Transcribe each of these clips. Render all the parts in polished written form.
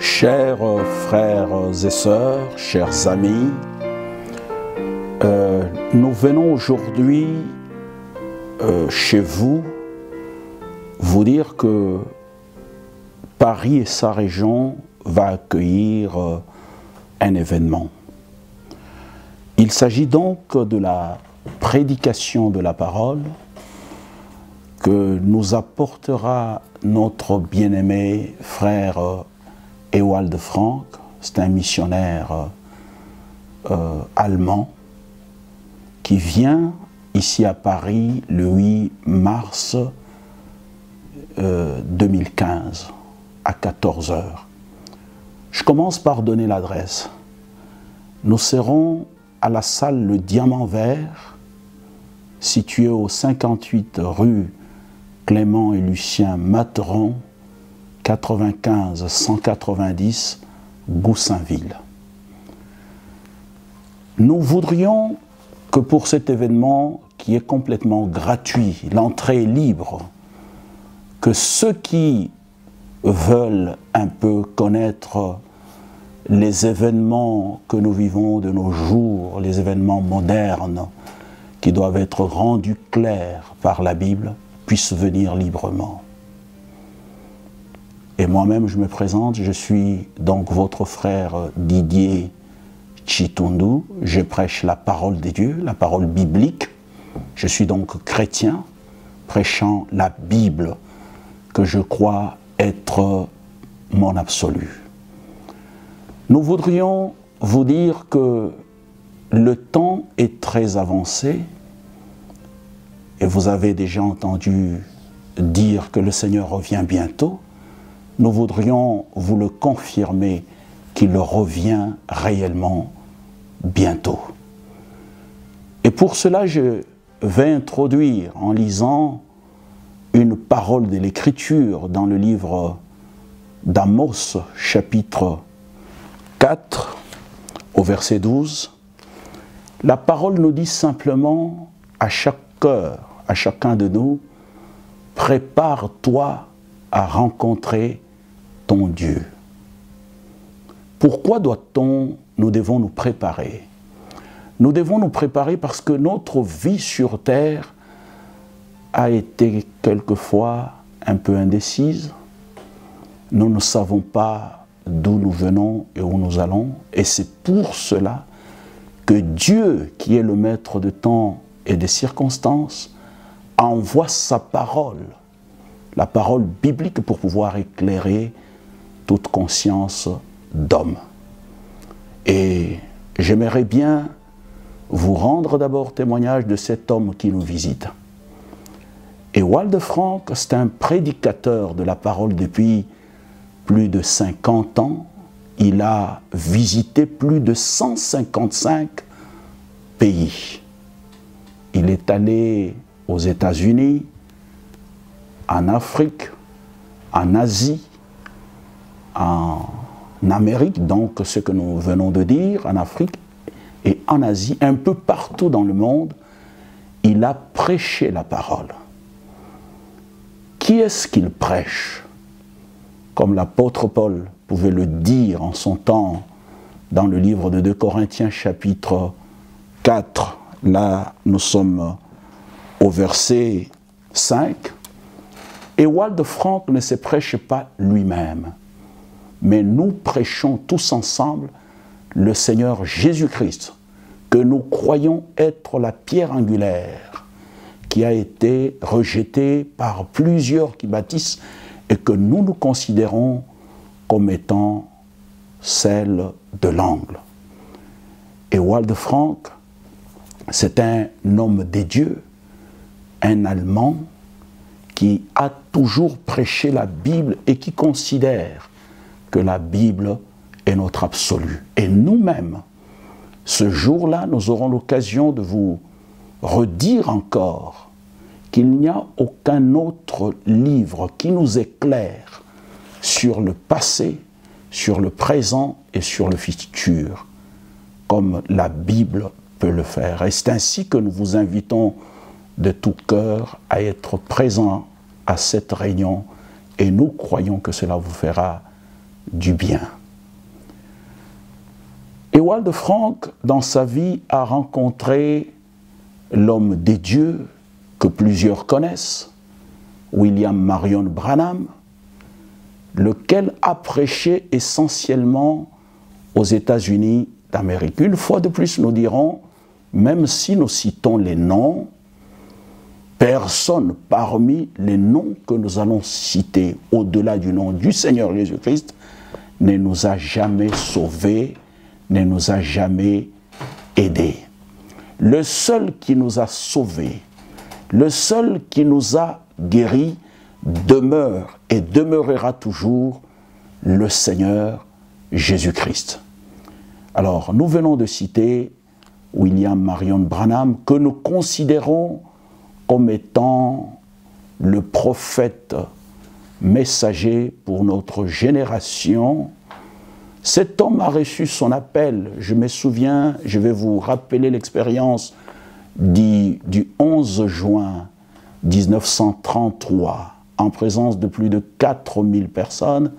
Chers frères et sœurs, chers amis, nous venons aujourd'hui chez vous dire que Paris et sa région va accueillir un événement. Il s'agit donc de la prédication de la parole que nous apportera notre bien-aimé frère Ewald Frank. C'est un missionnaire allemand qui vient ici à Paris le 8 mars 2015 à 14 h. Je commence par donner l'adresse. Nous serons à la salle Le Diamant Vert, située au 58 rue Clément et Lucien Materon, 95 190 Goussainville. Nous voudrions que pour cet événement qui est complètement gratuit, l'entrée est libre, que ceux qui veulent un peu connaître les événements que nous vivons de nos jours, les événements modernes qui doivent être rendus clairs par la Bible, puissent venir librement. Et moi-même, je me présente, je suis donc votre frère Didier Chitundu. Je prêche la parole de Dieu, la parole biblique. Je suis donc chrétien, prêchant la Bible que je crois être mon absolu. Nous voudrions vous dire que le temps est très avancé et vous avez déjà entendu dire que le Seigneur revient bientôt. Nous voudrions vous le confirmer qu'il revient réellement bientôt. Et pour cela, je vais introduire en lisant une parole de l'Écriture dans le livre d'Amos, chapitre 4, au verset 12. La parole nous dit simplement à chaque cœur, à chacun de nous, prépare-toi à rencontrer ton Dieu. Pourquoi nous devons nous préparer? Nous devons nous préparer parce que notre vie sur terre a été quelquefois un peu indécise. Nous ne savons pas d'où nous venons et où nous allons. Et c'est pour cela que Dieu, qui est le maître de temps et des circonstances, envoie sa parole, la parole biblique, pour pouvoir éclairer toute conscience d'homme. Et j'aimerais bien vous rendre d'abord témoignage de cet homme qui nous visite. Ewald Frank, c'est un prédicateur de la parole depuis plus de 50 ans. Il a visité plus de 155 pays. Il est allé aux États-Unis, en Afrique, en Asie, en Amérique, donc ce que nous venons de dire, en Afrique et en Asie, un peu partout dans le monde, il a prêché la parole. Qui est-ce qu'il prêche? Comme l'apôtre Paul pouvait le dire en son temps dans le livre de 2 Corinthiens chapitre 4, là nous sommes au verset 5, Ewald Frank ne se prêche pas lui-même, mais nous prêchons tous ensemble le Seigneur Jésus-Christ, que nous croyons être la pierre angulaire, qui a été rejetée par plusieurs qui bâtissent et que nous nous considérons comme étant celle de l'angle. Ewald Frank, c'est un homme des dieux, un Allemand qui a toujours prêché la Bible et qui considère que la Bible est notre absolu. Et nous-mêmes, ce jour-là, nous aurons l'occasion de vous redire encore qu'il n'y a aucun autre livre qui nous éclaire sur le passé, sur le présent et sur le futur, comme la Bible peut le faire. Et c'est ainsi que nous vous invitons de tout cœur à être présents à cette réunion et nous croyons que cela vous fera du bien. Ewald Frank, dans sa vie, a rencontré l'homme des dieux que plusieurs connaissent, William Marion Branham, lequel a prêché essentiellement aux États-Unis d'Amérique. Une fois de plus, nous dirons, même si nous citons les noms, personne parmi les noms que nous allons citer au-delà du nom du Seigneur Jésus-Christ ne nous a jamais sauvés, ne nous a jamais aidés. Le seul qui nous a sauvés, le seul qui nous a guéris, demeure et demeurera toujours le Seigneur Jésus-Christ. Alors, nous venons de citer William Marion Branham, que nous considérons comme étant le prophète messager pour notre génération. Cet homme a reçu son appel. Je me souviens, je vais vous rappeler l'expérience du 11 juin 1933, en présence de plus de 4000 personnes.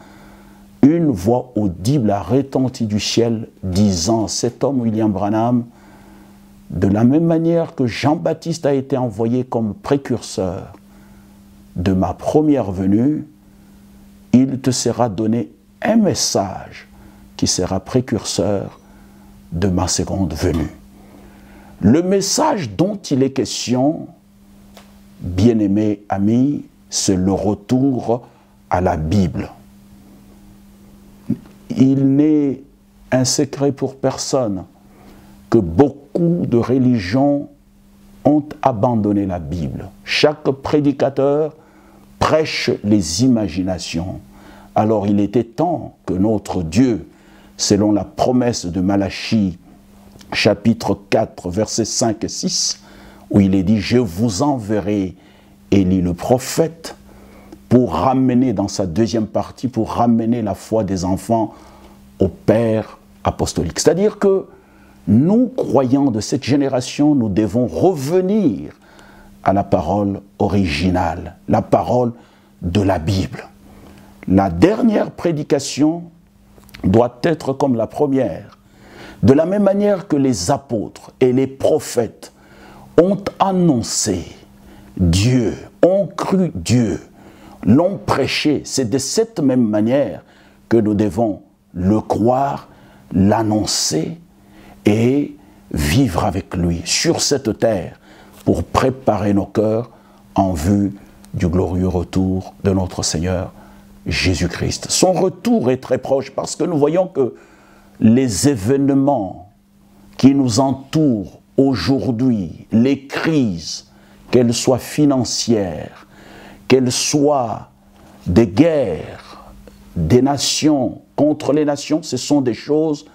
Une voix audible a retenti du ciel disant, cet homme William Branham, de la même manière que Jean-Baptiste a été envoyé comme précurseur de ma première venue, il te sera donné un message qui sera précurseur de ma seconde venue. Le message dont il est question, bien-aimés amis, c'est le retour à la Bible. Il n'est un secret pour personne que beaucoup de religions ont abandonné la Bible. Chaque prédicateur prêche les imaginations. Alors il était temps que notre Dieu, selon la promesse de Malachie, chapitre 4, versets 5 et 6, où il est dit « Je vous enverrai Élie le prophète » pour ramener, dans sa deuxième partie, pour ramener la foi des enfants au Père apostolique. C'est-à-dire que nous, croyants de cette génération, nous devons revenir à la parole originale, la parole de la Bible. La dernière prédication doit être comme la première. De la même manière que les apôtres et les prophètes ont annoncé Dieu, ont cru Dieu, l'ont prêché, c'est de cette même manière que nous devons le croire, l'annoncer et vivre avec lui sur cette terre pour préparer nos cœurs en vue du glorieux retour de notre Seigneur Jésus-Christ. Son retour est très proche parce que nous voyons que les événements qui nous entourent aujourd'hui, les crises, qu'elles soient financières, qu'elles soient des guerres, des nations contre les nations, ce sont des choses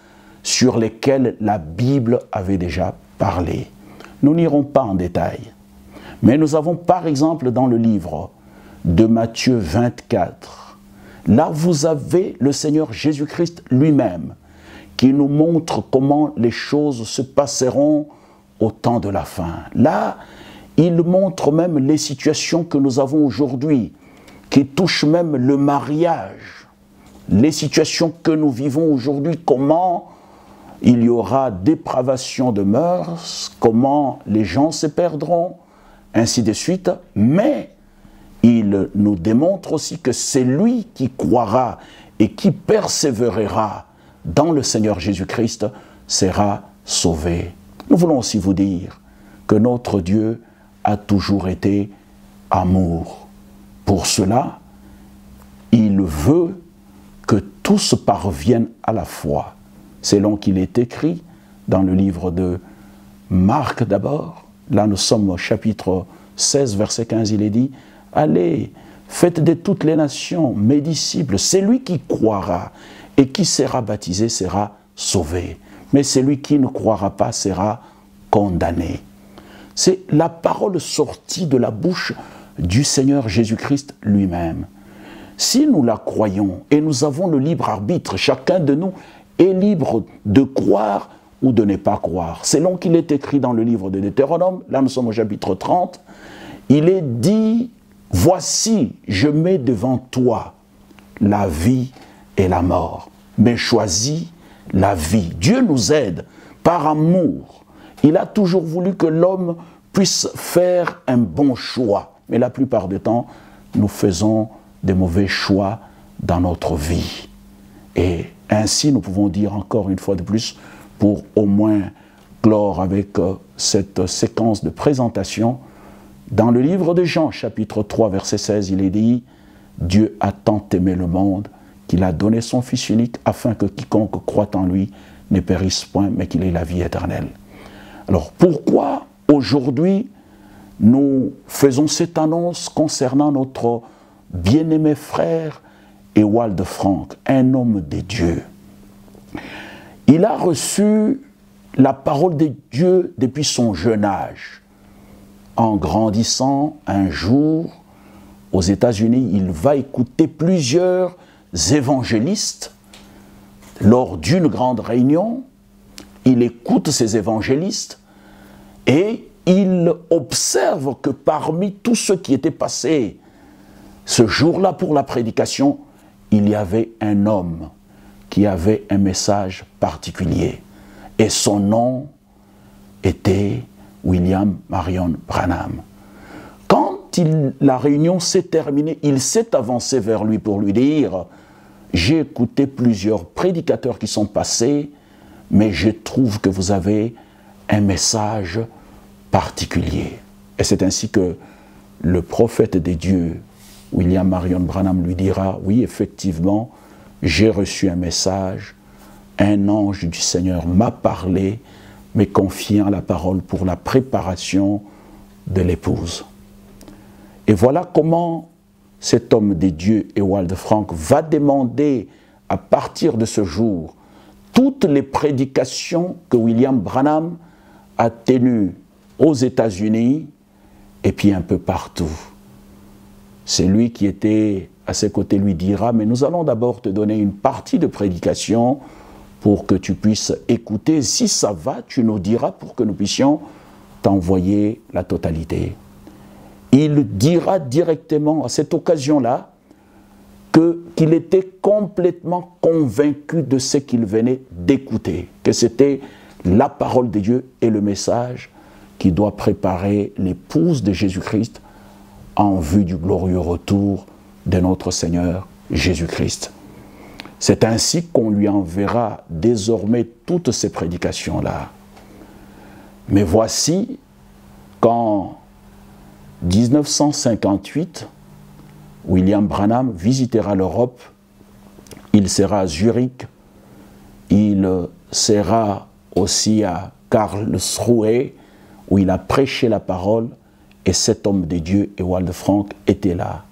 sur lesquelles la Bible avait déjà parlé. Nous n'irons pas en détail, mais nous avons par exemple dans le livre de Matthieu 24, là vous avez le Seigneur Jésus-Christ lui-même qui nous montre comment les choses se passeront au temps de la fin. Là, il montre même les situations que nous avons aujourd'hui, qui touchent même le mariage, les situations que nous vivons aujourd'hui, comment il y aura dépravation de mœurs, comment les gens se perdront, ainsi de suite. Mais il nous démontre aussi que c'est lui qui croira et qui persévérera dans le Seigneur Jésus-Christ sera sauvé. Nous voulons aussi vous dire que notre Dieu a toujours été amour. Pour cela, il veut que tous parviennent à la foi, selon qu'il est écrit dans le livre de Marc d'abord. Là, nous sommes au chapitre 16, verset 15, il est dit « Allez, faites de toutes les nations mes disciples. Celui qui croira et qui sera baptisé sera sauvé. Mais celui qui ne croira pas sera condamné. » C'est la parole sortie de la bouche du Seigneur Jésus-Christ lui-même. Si nous la croyons et nous avons le libre arbitre, chacun de nous est libre de croire ou de ne pas croire. Selon qu'il est écrit dans le livre de Deutéronome, là nous sommes au chapitre 30, il est dit « Voici, je mets devant toi la vie et la mort, mais choisis la vie. Dieu nous aide par amour. Il a toujours voulu que l'homme puisse faire un bon choix. Mais la plupart du temps, nous faisons des mauvais choix dans notre vie. Et ainsi, nous pouvons dire encore une fois de plus, pour au moins clore avec cette séquence de présentation, dans le livre de Jean, chapitre 3, verset 16, il est dit « Dieu a tant aimé le monde qu'il a donné son Fils unique afin que quiconque croit en lui ne périsse point, mais qu'il ait la vie éternelle. » Alors pourquoi aujourd'hui nous faisons cette annonce concernant notre bien-aimé frère Ewald Frank, un homme de Dieu? Il a reçu la parole de Dieu depuis son jeune âge. En grandissant, un jour, aux États-Unis, il va écouter plusieurs évangélistes. Lors d'une grande réunion, il écoute ces évangélistes et il observe que parmi tous ceux qui étaient passés ce jour-là pour la prédication, il y avait un homme qui avait un message particulier. Et son nom était William Marion Branham. Quand la réunion s'est terminée, il s'est avancé vers lui pour lui dire « J'ai écouté plusieurs prédicateurs qui sont passés, mais je trouve que vous avez un message particulier. » Et c'est ainsi que le prophète des dieux, William Marion Branham, lui dira « Oui, effectivement, j'ai reçu un message, un ange du Seigneur m'a parlé, me confiant la parole pour la préparation de l'épouse. » Et voilà comment cet homme des dieux, Ewald Frank, va demander à partir de ce jour toutes les prédications que William Branham a tenues aux États-Unis et puis un peu partout. C'est lui qui était à ses côtés, lui dira « Mais nous allons d'abord te donner une partie de prédication pour que tu puisses écouter. Si ça va, tu nous diras pour que nous puissions t'envoyer la totalité. » Il dira directement à cette occasion-là qu'il était complètement convaincu de ce qu'il venait d'écouter, que c'était la parole de Dieu et le message qui doit préparer l'épouse de Jésus-Christ en vue du glorieux retour de notre Seigneur Jésus-Christ. C'est ainsi qu'on lui enverra désormais toutes ces prédications-là. Mais voici qu'en 1958, William Branham visitera l'Europe, il sera à Zurich, il sera aussi à Karlsruhe, où il a prêché la parole, et cet homme de Dieu, Ewald Frank, était là.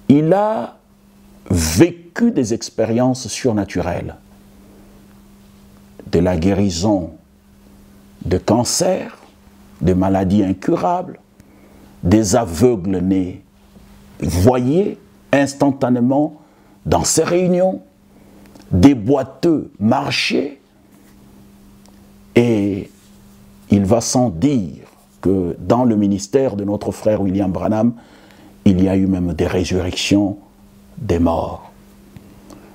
Il a vécu des expériences surnaturelles, de la guérison de cancer, de maladies incurables, des aveugles nés voyaient instantanément dans ces réunions, des boiteux marchaient, et il va sans dire que dans le ministère de notre frère William Branham, il y a eu même des résurrections des morts.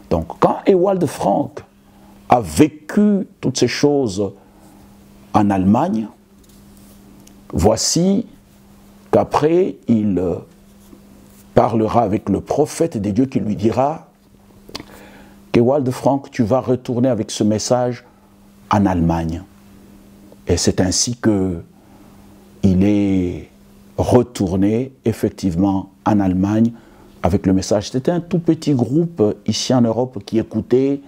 Donc quand Ewald Frank a vécu toutes ces choses en Allemagne, voici qu'après il parlera avec le prophète des dieux qui lui dira qu'Ewald Frank, tu vas retourner avec ce message en Allemagne. Et c'est ainsi qu'il est retourné effectivement en Allemagne avec le message. C'était un tout petit groupe ici en Europe qui écoutait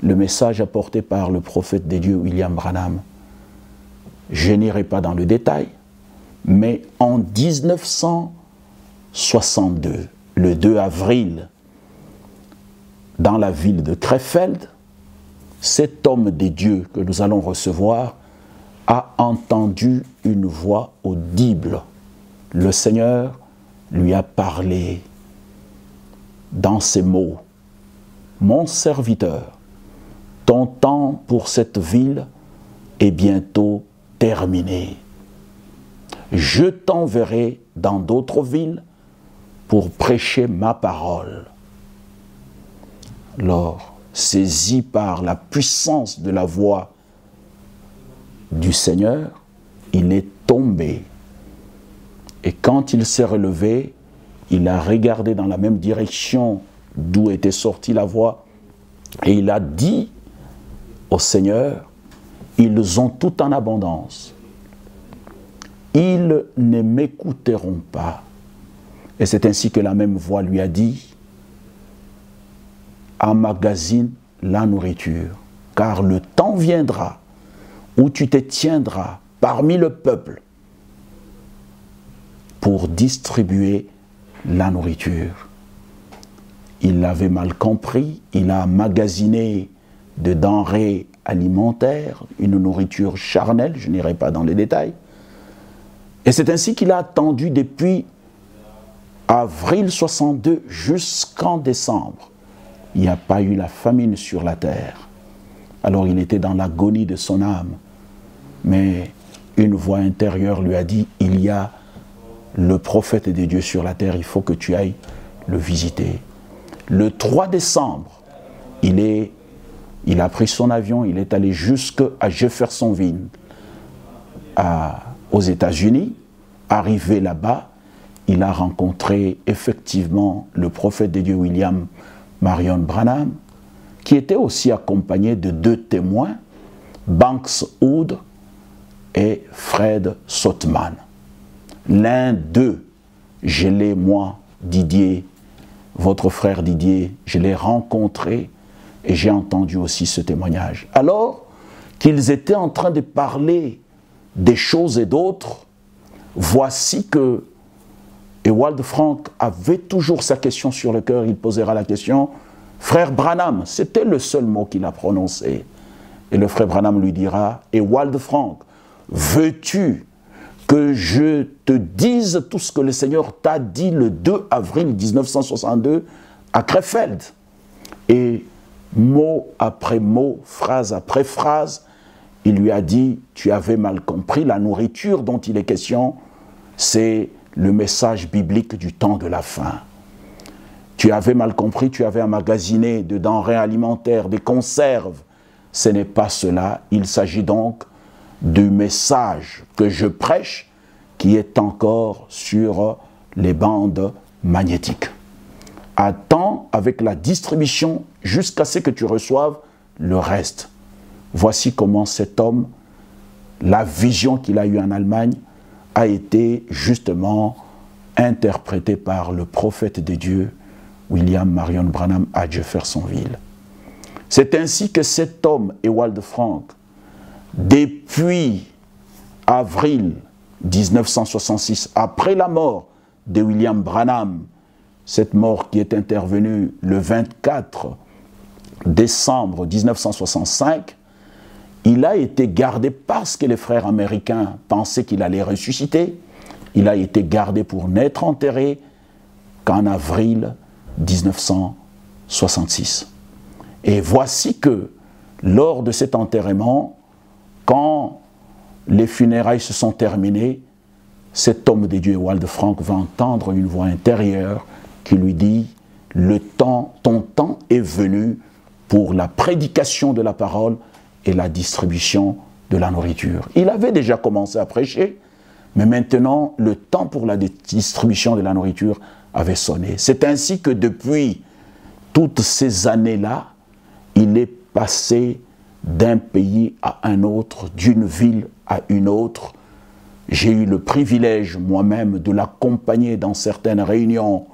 le message apporté par le prophète des dieux William Branham. Je n'irai pas dans le détail, mais en 1962, le 2 avril, dans la ville de Krefeld, cet homme des dieux que nous allons recevoir a entendu une voix audible. Le Seigneur lui a parlé dans ces mots. « Mon serviteur, ton temps pour cette ville est bientôt terminé. Je t'enverrai dans d'autres villes pour prêcher ma parole. » Alors, saisi par la puissance de la voix du Seigneur, il est tombé. Et quand il s'est relevé, il a regardé dans la même direction d'où était sortie la voix et il a dit au Seigneur, ils ont tout en abondance. Ils ne m'écouteront pas. Et c'est ainsi que la même voix lui a dit, emmagasine la nourriture, car le temps viendra où tu te tiendras parmi le peuple pour distribuer la nourriture. Il l'avait mal compris, il a emmagasiné de denrées alimentaires, une nourriture charnelle, je n'irai pas dans les détails. Et c'est ainsi qu'il a attendu depuis avril 62 jusqu'en décembre. Il n'y a pas eu la famine sur la terre. Alors il était dans l'agonie de son âme. Mais une voix intérieure lui a dit, il y a le prophète de Dieu sur la terre, il faut que tu ailles le visiter. Le 3 décembre, il a pris son avion, il est allé jusqu'à Jeffersonville, aux États-Unis. Arrivé là-bas, il a rencontré effectivement le prophète de Dieu William Marion Branham, qui était aussi accompagné de 2 témoins, Banks Wood et Fred Sothmann. L'un d'eux, je l'ai, moi, Didier, votre frère Didier, je l'ai rencontré et j'ai entendu aussi ce témoignage. Alors qu'ils étaient en train de parler des choses et d'autres, voici que Ewald Frank avait toujours sa question sur le cœur, il posera la question, frère Branham, c'était le seul mot qu'il a prononcé. Et le frère Branham lui dira, Ewald Frank, veux-tu que je te dise tout ce que le Seigneur t'a dit le 2 avril 1962 à Krefeld? Et mot après mot, phrase après phrase, il lui a dit, tu avais mal compris, la nourriture dont il est question, c'est le message biblique du temps de la fin. Tu avais mal compris, tu avais emmagasiné de denrées alimentaires, des conserves. Ce n'est pas cela, il s'agit donc du message que je prêche qui est encore sur les bandes magnétiques. Attends avec la distribution jusqu'à ce que tu reçoives le reste. Voici comment cet homme, la vision qu'il a eue en Allemagne, a été justement interprétée par le prophète de Dieu, William Marion Branham à Jeffersonville. C'est ainsi que cet homme, Ewald Frank, depuis avril 1966, après la mort de William Branham, cette mort qui est intervenue le 24 décembre 1965, il a été gardé parce que les frères américains pensaient qu'il allait ressusciter. Il a été gardé pour n'être enterré qu'en avril 1966. Et voici que, lors de cet enterrement, quand les funérailles se sont terminées, cet homme de Dieu, Ewald Frank, va entendre une voix intérieure qui lui dit « ton temps est venu pour la prédication de la parole et la distribution de la nourriture. » Il avait déjà commencé à prêcher, mais maintenant, le temps pour la distribution de la nourriture avait sonné. C'est ainsi que depuis toutes ces années-là, il est passé d'un pays à un autre, d'une ville à une autre. J'ai eu le privilège moi-même de l'accompagner dans certaines réunions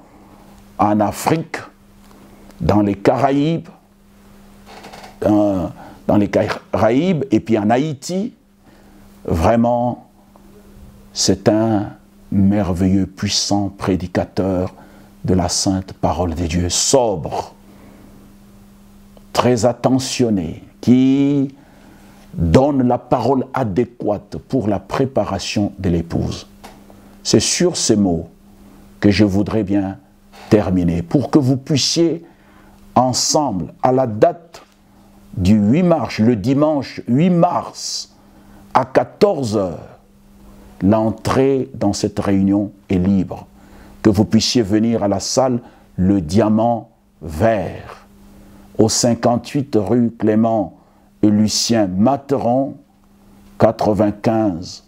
en Afrique, dans les Caraïbes, et puis en Haïti. Vraiment, c'est un merveilleux, puissant prédicateur de la sainte parole de Dieu, sobre, très attentionné, qui donne la parole adéquate pour la préparation de l'épouse. C'est sur ces mots que je voudrais bien terminer, pour que vous puissiez ensemble, à la date du 8 mars, le dimanche 8 mars, à 14 h, l'entrée dans cette réunion est libre. Que vous puissiez venir à la salle Le Diamant Vert, au 58 rue Clément et Lucien Materon, 95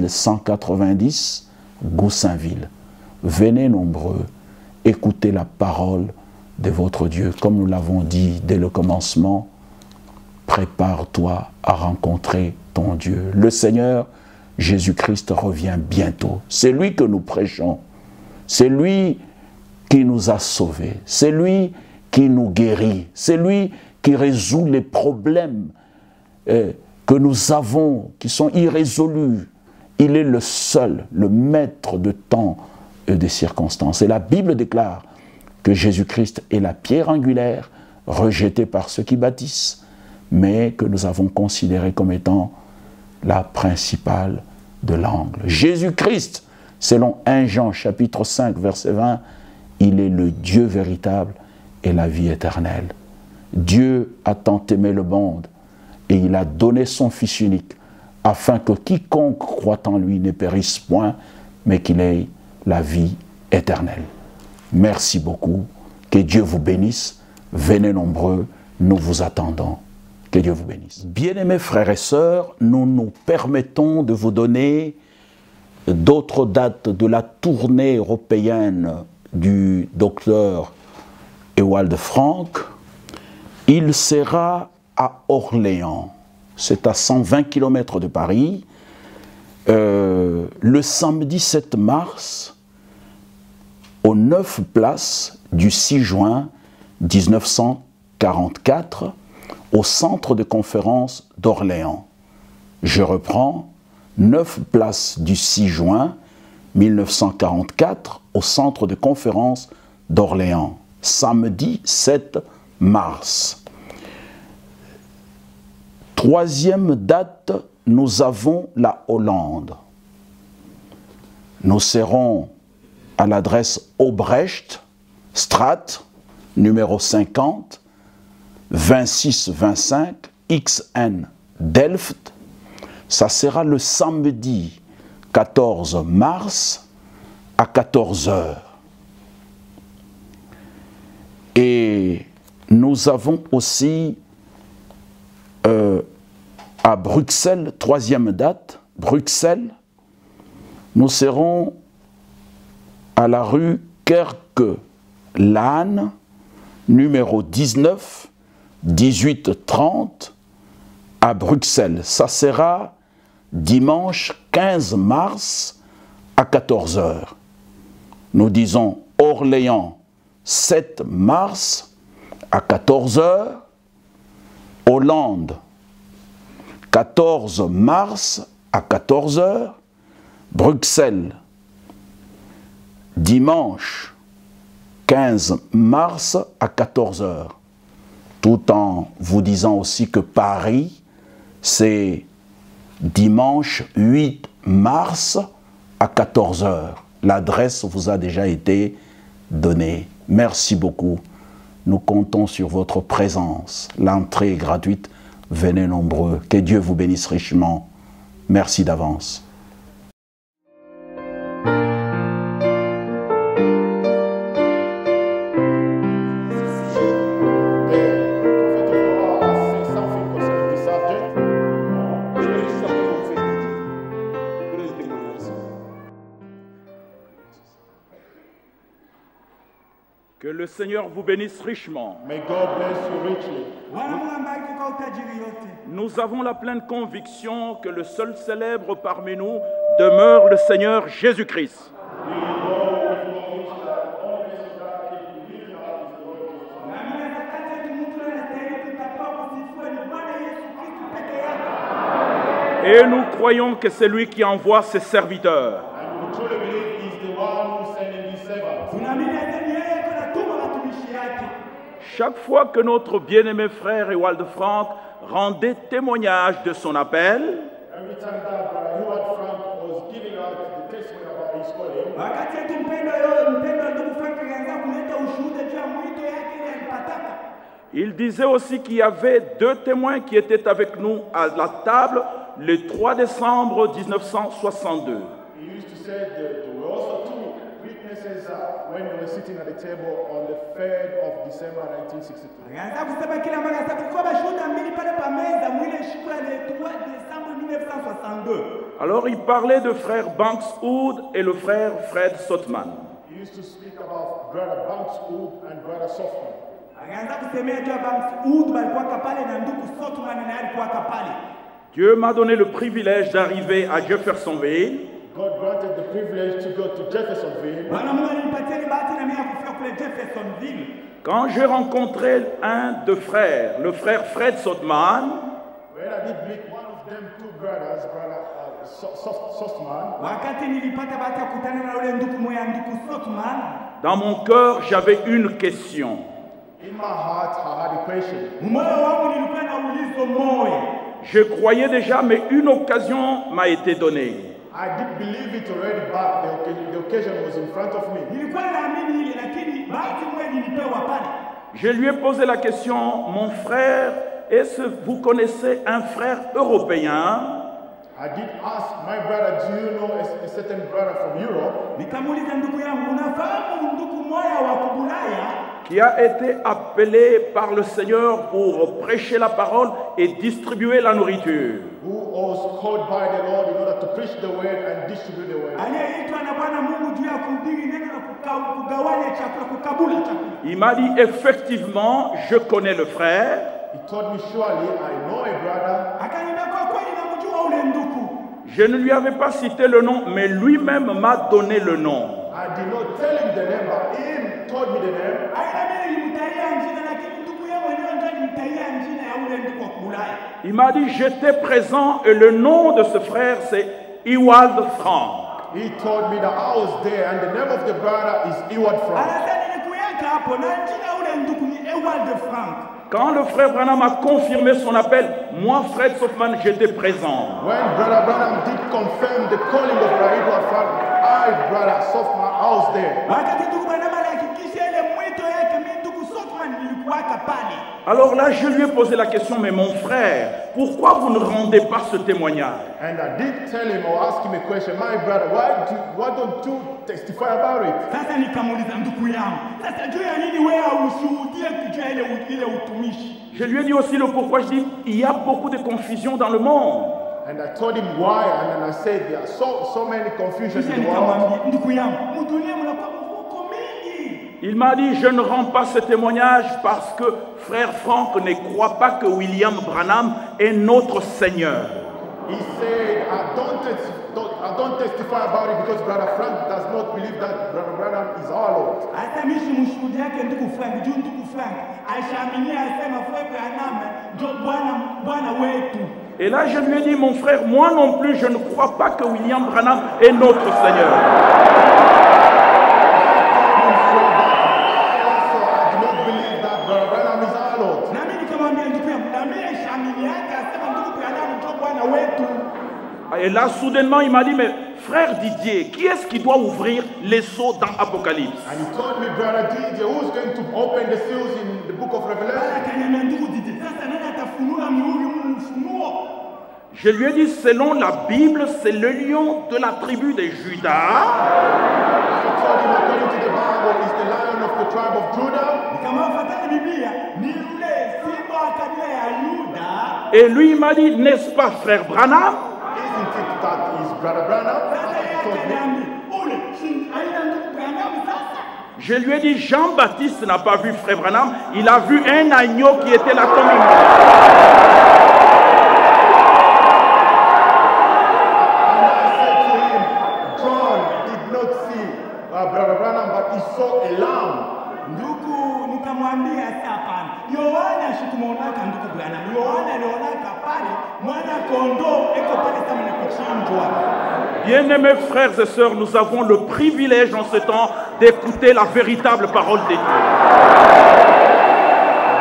190, Goussainville. Venez nombreux, écoutez la parole de votre Dieu. Comme nous l'avons dit dès le commencement, prépare-toi à rencontrer ton Dieu. Le Seigneur Jésus-Christ revient bientôt. C'est lui que nous prêchons. C'est lui qui nous a sauvés. C'est lui qui nous guérit. C'est lui qui résout les problèmes que nous avons, qui sont irrésolus. Il est le seul, le maître de temps et des circonstances. Et la Bible déclare que Jésus-Christ est la pierre angulaire, rejetée par ceux qui bâtissent, mais que nous avons considérée comme étant la principale de l'angle. Jésus-Christ, selon 1 Jean chapitre 5, verset 20, il est le Dieu véritable et la vie éternelle. Dieu a tant aimé le monde et il a donné son Fils unique afin que quiconque croit en lui ne périsse point, mais qu'il ait la vie éternelle. Merci beaucoup. Que Dieu vous bénisse. Venez nombreux, nous vous attendons. Que Dieu vous bénisse. Bien-aimés frères et sœurs, nous nous permettons de vous donner d'autres dates de la tournée européenne du docteur Ewald Frank. Il sera à Orléans. C'est à 120 km de Paris. Le samedi 7 mars, aux 9 places du 6 juin 1944, au centre de conférence d'Orléans. Je reprends, 9 places du 6 juin 1944, au centre de conférence d'Orléans. Samedi 7 mars. Troisième date, nous avons la Hollande. Nous serons à l'adresse Obrecht, Straat, numéro 50, 2625 XN Delft. Ça sera le samedi 14 mars à 14 h. Et nous avons aussi à Bruxelles, troisième date, Bruxelles, nous serons à la rue Kerke-Laan, numéro 19, 1830, à Bruxelles. Ça sera dimanche 15 mars à 14 h. Nous disons Orléans, 7 mars à 14 h. Hollande, 14 mars à 14 h. Bruxelles, dimanche 15 mars à 14 h. Tout en vous disant aussi que Paris, c'est dimanche 8 mars à 14 h. L'adresse vous a déjà été donnée. Merci beaucoup. Nous comptons sur votre présence. L'entrée est gratuite. Venez nombreux. Que Dieu vous bénisse richement. Merci d'avance. Que le Seigneur vous bénisse richement. May God bless you richly. Nous avons la pleine conviction que le seul célèbre parmi nous demeure le Seigneur Jésus-Christ. Et nous croyons que c'est lui qui envoie ses serviteurs. Chaque fois que notre bien-aimé frère Ewald Frank rendait témoignage de son appel, il disait aussi qu'il y avait 2 témoins qui étaient avec nous à la table le 3 décembre 1962. says when they were sitting at the table on the 3rd of December 1962. Alianza kusema kila mara sasa kulikuwa bashuhuda mbili pale pa meza mwile siku ya 3 Desemba 1962. Alors il parlait de frère Banks Wood et le frère Fred Sotman. He used to speak about Brother Banks Wood and Brother Softman. Alianza kusemea juu ya Banks Wood balikuwa pale na ndugu Sotman naye alikuwa pale. Dieu m'a donné le privilège d'arriver à Jeffersonville. God granted the privilege to go to Jeffersonville. Bwana Mungu alinipatia bahati na mimi ya kufika kule Jeffersonville. Quand j'ai rencontré un de frères, le frère Fred Sotman, When I did meet one of them two brothers, Brother Softman, wakati nilipata bahati ya kukutana na yule ndugu mmoja ndugu Sotman, dans mon cœur, j'avais une question. in my heart I had a question. moyo wangu nilikuwa na ulizo moyo. Je croyais déjà, mais une occasion m'a été donnée. I did believe it already, but the occasion was in front of me. Nilikuwa naamini ile lakini bahati moja nilipewa pale. Je lui ai posé la question, mon frère, est-ce que vous connaissez un frère européen I did ask my brother, do you know a certain brother from Europe Nikamuuliza ndugu yangu, unafahamu ndugu mmoja wa Kubulaya qui a été appelé par le Seigneur pour prêcher la parole et distribuer la nourriture? who was called by the Lord in order to preach the word and distribute the word? aliyeitwa na Bwana Mungu juu ya kuhubiri neno na kugawanya chakula, kukabula chakula? Il m'a dit, effectivement, je connais le frère. He told me, surely I know a brother. Akaniambia kwa kweli namjua ule ndugu. Je ne lui avais pas cité le nom, mais lui-même m'a donné le nom. I did not tell him the name, but he told me the name. Aina mimi nilimtahia jina lakini ndugu yeye mwenyewe ndio alimtahia jina ya ule ndugu wa Kubulaya. Il m'a dit, j'étais présent et le nom de ce frère, c'est Ewald Frank. He told me that I was there and the name of the brother is Ewald Frank. Anasema nilikuweka hapo na jina ule ndugu ni Ewald Frank. Quand le frère Branham a confirmé son appel, moi, Fred Sotman, j'étais présent. When Brother Branham did confirm the calling of Brother Ewald Frank, I, Brother Softman, I was there. Wakati ndugu Branham alihakikisha ile mwito yake, mimi ndugu Sotman nilikuwaka pale. Alors là, je lui ai posé la question, mais mon frère, pourquoi vous ne rendez pas ce témoignage? And I did tell him or ask him a question, my brother, why don't you testify about it? Sasa nikamuuliza ndugu yangu, sasa juu ya nini wewe ushuhudie kujua ile utumishi? Je lui ai dit aussi le pourquoi. Je dis, il y a beaucoup de confusion dans le monde. And I told him why, and then I said there are so many confusions Kisha in the world. nikamwambia ndugu yangu, mdunia mnakuwa mvuko mingi. Il m'a dit, je ne rends pas ce témoignage parce que frère Frank ne croit pas que William Branham est notre Seigneur. He said, I don't testify about it because Brother Frank does not believe that Brother Branham is our Lord. Hata mimi mshuhudi yake ndugu Frank, juu ndugu Frank aishaaminia asema Frank aname ndio Bwana wetu. Et là, je lui ai dit, mon frère, moi non plus, je ne crois pas que William Branham est notre Seigneur. Et là, soudainement, il m'a dit, mais frère Didier, qui est-ce qui doit ouvrir les sceaux dans Apocalypse? And he told me, Brother Didier, who's going to open the seals in the book of Revelation? Je lui ai dit, selon la Bible, c'est le lion de la tribu de Judas. I told him, according to the Bible, is the lion of the tribe of Judah. Et lui, il m'a dit, n'est-ce pas frère Branham? Isn't it that is Brother Branham? He told me. Je lui ai dit, Jean-Baptiste n'a pas vu frère Branham, il a vu un agneau qui était là comme une... Brother Branham, but he saw a lamb. Ndugu nikamwambia hapana. Yohana shikumuonaka ndugu Branham. Yohana alionaka pale mwana kondoo eko pale kama na kuchinjwa. Bien-aimés frères et sœurs, nous avons le privilège en ce temps d'écouter la véritable parole de Dieu.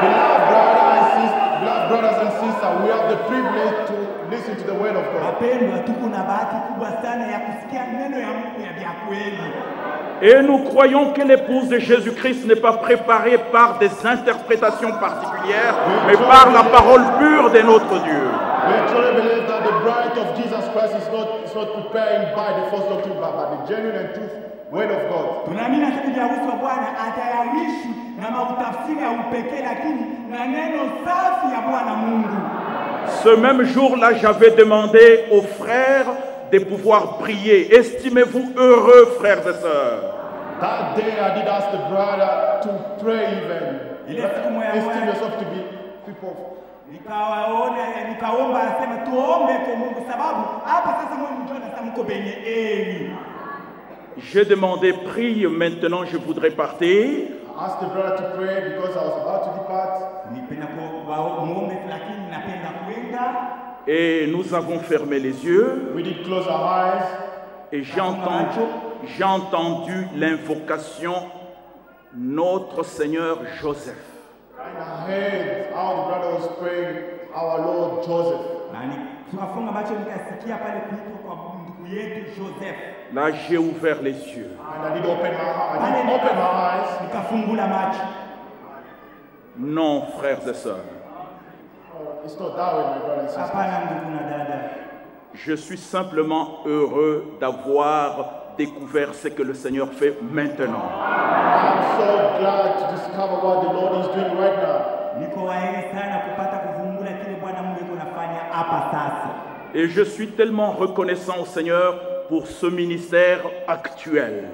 Beloved brothers and sisters, we have the privilege to listen to the word of God. Wapendwa, tuko na bahati kubwa sana ya kusikia neno ya Mungu ya kweli. Et nous croyons que l'épouse de Jésus-Christ n'est pas préparée par des interprétations particulières, mais par la parole pure de notre Dieu. We truly believe that the bride of Jesus Christ is not preparing by the false doctrine, but by the genuine and truth word of God. Tunaamini hata bibi harusi wa Bwana atayarishwi na mautafsiri ya upekee, lakini na neno safi ya Bwana Mungu. Ce même jour-là, j'avais demandé aux frères de pouvoir prier. Estimez-vous heureux, frères et sœurs? That day I did ask the brother to pray even. Estimate yourself to be people. Nikaomba asema tuombe kwa Mungu sababu hapa sasa Mungu ndio anasema mko benye eli. J'ai demandé prie, maintenant je voudrais partir. Ask the brother to pray because I was about to depart. Nipenda kwa muombe lakini napenda kwenda. Et nous avons fermé les yeux. We did close our eyes. Et j'ai entendu l'invocation Notre Seigneur Joseph. And I heard how the brother was praying our Lord Joseph. Tunafunga macho nikasikia pale kuitwa kwa ndugu yetu Joseph. Là, j'ai ouvert les yeux. And I did open my eyes. Nikafungula macho. Non, frères et sœurs. It's not that way, my brother and sister. Hapana ndugu na dada. Je suis simplement heureux d'avoir découvert ce que le Seigneur fait maintenant. I'm so glad to discover what the Lord is doing right now. Niko wazi sana kupata kuvumbula kile Bwana Mungu anafanya hapa sasa. Et je suis tellement reconnaissant au Seigneur pour ce ministère actuel.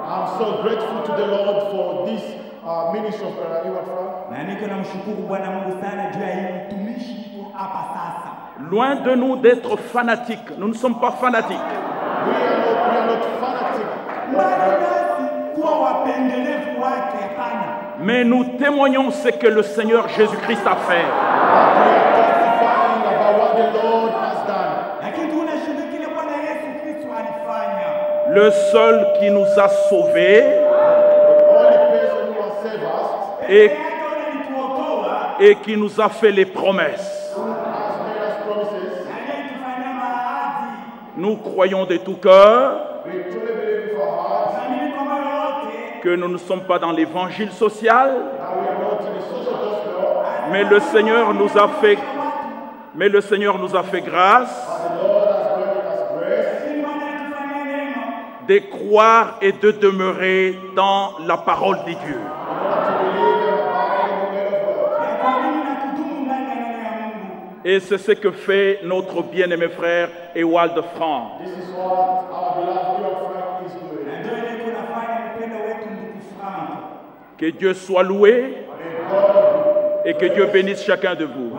I'm so grateful to the Lord for this ministry of Brother Iwan Frank. Na niko namshukuru Bwana Mungu sana juu ya hii mtumishi iko hapa sasa. Loin de nous d'être fanatiques, nous ne sommes pas fanatiques. We are not fanatics. Mais nous témoignons ce que le Seigneur Jésus-Christ a fait. Le seul qui nous a sauvés et qui nous a fait les promesses. Nous croyons de tout cœur que nous ne sommes pas dans l'évangile social, mais le Seigneur nous a fait grâce de croire et de demeurer dans la parole de Dieu. Et c'est ce que fait notre bien-aimé frère Ewald Frank. Que Dieu soit loué et que Dieu bénisse chacun de vous.